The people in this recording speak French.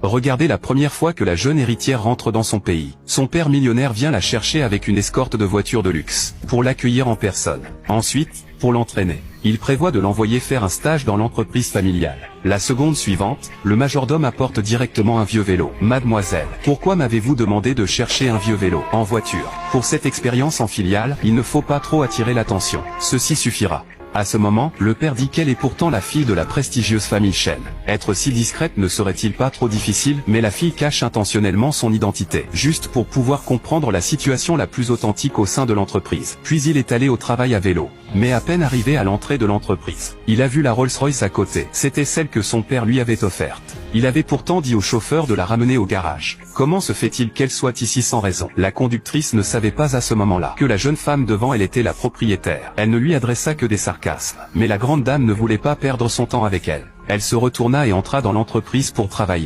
Regardez la première fois que la jeune héritière rentre dans son pays. Son père millionnaire vient la chercher avec une escorte de voitures de luxe, pour l'accueillir en personne. Ensuite, pour l'entraîner, il prévoit de l'envoyer faire un stage dans l'entreprise familiale. La seconde suivante, le majordome apporte directement un vieux vélo. Mademoiselle, pourquoi m'avez-vous demandé de chercher un vieux vélo en voiture? Pour cette expérience en filiale, il ne faut pas trop attirer l'attention. Ceci suffira. À ce moment, le père dit qu'elle est pourtant la fille de la prestigieuse famille Chen. Être si discrète ne serait-il pas trop difficile? Mais la fille cache intentionnellement son identité, juste pour pouvoir comprendre la situation la plus authentique au sein de l'entreprise. Puis il est allé au travail à vélo. Mais à peine arrivé à l'entrée de l'entreprise, il a vu la Rolls-Royce à côté. C'était celle que son père lui avait offerte. Il avait pourtant dit au chauffeur de la ramener au garage. Comment se fait-il qu'elle soit ici sans raison? La conductrice ne savait pas à ce moment-là que la jeune femme devant elle était la propriétaire. Elle ne lui adressa que des sarcasmes. Mais la grande dame ne voulait pas perdre son temps avec elle. Elle se retourna et entra dans l'entreprise pour travailler.